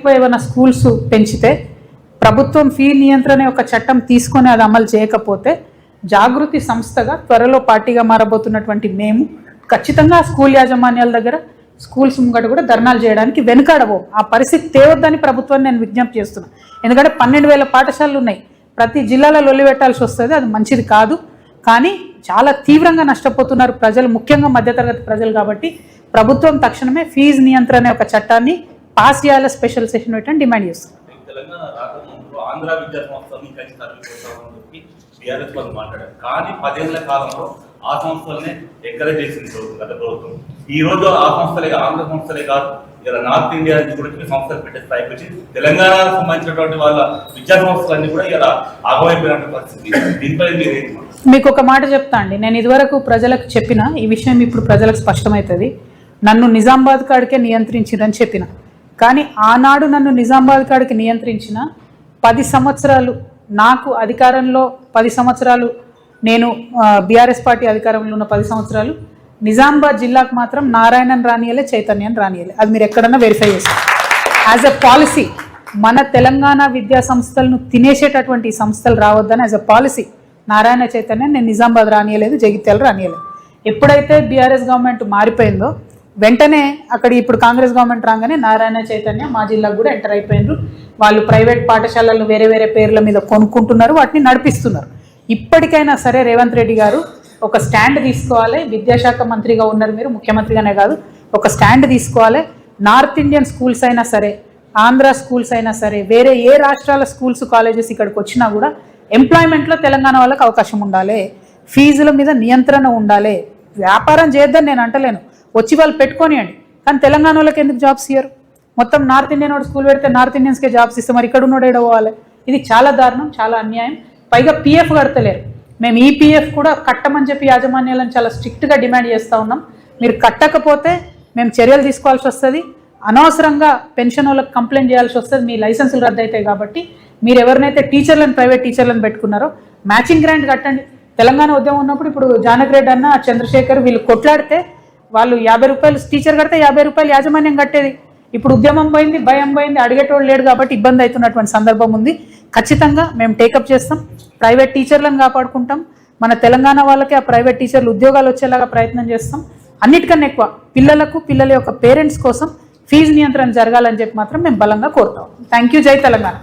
ఎక్కువ ఏమైనా స్కూల్స్ పెంచితే, ప్రభుత్వం ఫీ నియంత్రణ యొక్క చట్టం తీసుకొని అది అమలు చేయకపోతే జాగృతి సంస్థగా త్వరలో పార్టీగా మారబోతున్నటువంటి మేము ఖచ్చితంగా స్కూల్ యాజమాన్యాల దగ్గర, స్కూల్స్ ముంగట కూడా ధర్నాలు చేయడానికి వెనుకాడబోం. ఆ పరిస్థితి తేవద్దని ప్రభుత్వాన్ని నేను విజ్ఞప్తి చేస్తున్నాను. ఎందుకంటే 12,000 పాఠశాలలు ఉన్నాయి, ప్రతి జిల్లాలో లొల్లి పెట్టాల్సి వస్తుంది, అది మంచిది కాదు. కానీ చాలా తీవ్రంగా నష్టపోతున్నారు ప్రజలు, ముఖ్యంగా మధ్యతరగతి ప్రజలు. కాబట్టి ప్రభుత్వం తక్షణమే ఫీజు నియంత్రణ యొక్క చట్టాన్ని పాస్ చేయాలి, స్పెషల్ సెషన్ పెట్టని డిమాండ్ చేస్తుంది. ఆంధ్ర విద్యా సంస్థల్ని మాట్లాడారు, కానీ 10 ఏళ్ల కాలంలో ఆ సంస్థలనే ఎంకరేజ్ చేసింది గత ప్రభుత్వం. ఈ రోజు ఆ సంస్థలే, ఆంధ్ర సంస్థలే కాదు, ఇలా నార్త్ ఇండియా కూడా సంస్థలు పెట్టే స్థాయికి వచ్చి తెలంగాణకు సంబంధించినటువంటి వాళ్ళ విద్యా సంస్థలన్నీ కూడా ఇలా ఆగమైపోయినటువంటి పరిస్థితి. దీనిపై మీరు మీకు ఒక మాట చెప్తా అండి. నేను ఇదివరకు ప్రజలకు చెప్పిన ఈ విషయం ఇప్పుడు ప్రజలకు స్పష్టమవుతుంది. నన్ను నిజామాబాద్ కాడికే నియంత్రించిందని చెప్పిన, కానీ ఆనాడు నన్ను నిజామాబాద్ కాడికి నియంత్రించిన 10 సంవత్సరాలు, నాకు అధికారంలో 10 సంవత్సరాలు, నేను బీఆర్ఎస్ పార్టీ అధికారంలో ఉన్న 10 సంవత్సరాలు నిజామాబాద్ జిల్లాకు మాత్రం నారాయణన్ రానియలే, చైతన్యాన్ని రానియలే. అది మీరు ఎక్కడన్నా వెరిఫై చేస్తారు. యాజ్ ఎ పాలసీ మన తెలంగాణ విద్యా సంస్థలను తినేసేటటువంటి సంస్థలు రావద్దని యాజ్ ఎ పాలసీ నారాయణ చైతన్యం నేను నిజామాబాద్ రానియలేదు, జగిత్యాల రానియలేదు. ఎప్పుడైతే బీఆర్ఎస్ గవర్నమెంట్ మారిపోయిందో వెంటనే అక్కడ ఇప్పుడు కాంగ్రెస్ గవర్నమెంట్ రాగానే నారాయణ చైతన్య మా జిల్లాకు కూడా ఎంటర్ అయిపోయినారు. వాళ్ళు ప్రైవేట్ పాఠశాలలు వేరే వేరే పేర్ల మీద కొనుక్కుంటున్నారు, వాటిని నడిపిస్తున్నారు. ఇప్పటికైనా సరే రేవంత్ రెడ్డి గారు ఒక స్టాండ్ తీసుకోవాలి. విద్యాశాఖ మంత్రిగా ఉన్నారు మీరు, ముఖ్యమంత్రిగానే కాదు, ఒక స్టాండ్ తీసుకోవాలి. నార్త్ ఇండియన్ స్కూల్స్ అయినా సరే, ఆంధ్ర స్కూల్స్ అయినా సరే, వేరే ఏ రాష్ట్రాల స్కూల్స్ కాలేజెస్ ఇక్కడికి వచ్చినా కూడా ఎంప్లాయ్మెంట్లో తెలంగాణ వాళ్ళకి అవకాశం ఉండాలి, ఫీజుల మీద నియంత్రణ ఉండాలి. వ్యాపారం చేద్దని నేను అంటలేను, వచ్చి వాళ్ళు పెట్టుకోనియండి, కానీ తెలంగాణ వాళ్ళకి ఎందుకు జాబ్స్ ఇయ్యరు? మొత్తం నార్త్ ఇండియన్ వాడు స్కూల్ పెడితే నార్త్ ఇండియన్స్కే జాబ్స్ ఇస్తే మరి ఇక్కడ ఉన్నోడు ఏడవాలి? ఇది చాలా దారుణం, చాలా అన్యాయం. పైగా పిఎఫ్ కడతలేరు. మేము ఈ పిఎఫ్ కూడా కట్టమని చెప్పి యాజమాన్యాలను చాలా స్ట్రిక్ట్గా డిమాండ్ చేస్తూ ఉన్నాం. మీరు కట్టకపోతే మేము చర్యలు తీసుకోవాల్సి వస్తుంది, అనవసరంగా పెన్షన్ వాళ్ళకి కంప్లైంట్ చేయాల్సి వస్తుంది, మీ లైసెన్సులు రద్దు అవుతాయి. కాబట్టి మీరు ఎవరినైతే టీచర్లను, ప్రైవేట్ టీచర్లను పెట్టుకున్నారో మ్యాచింగ్ గ్రాంట్ కట్టండి. తెలంగాణ ఉద్యమం ఉన్నప్పుడు ఇప్పుడు జానక్ రెడ్డి అన్న, చంద్రశేఖర్ వీళ్ళు కొట్లాడితే వాళ్ళు 50 రూపాయలు టీచర్ కడితే 50 రూపాయలు యాజమాన్యం కట్టేది. ఇప్పుడు ఉద్యమం పోయింది, భయం పోయింది, అడిగేటోళ్ళు లేడు కాబట్టి ఇబ్బంది అవుతున్నటువంటి సందర్భం ఉంది. ఖచ్చితంగా మేము టేకప్ చేస్తాం, ప్రైవేట్ టీచర్లను కాపాడుకుంటాం, మన తెలంగాణ వాళ్ళకి ఆ ప్రైవేట్ టీచర్లు ఉద్యోగాలు వచ్చేలాగా ప్రయత్నం చేస్తాం. అన్నిటికన్నా ఎక్కువ పిల్లలకు, పిల్లల యొక్క పేరెంట్స్ కోసం ఫీజు నియంత్రణ జరగాలని చెప్పి మాత్రం మేము బలంగా కోరుతాం. Thank you. జై తెలంగాణ.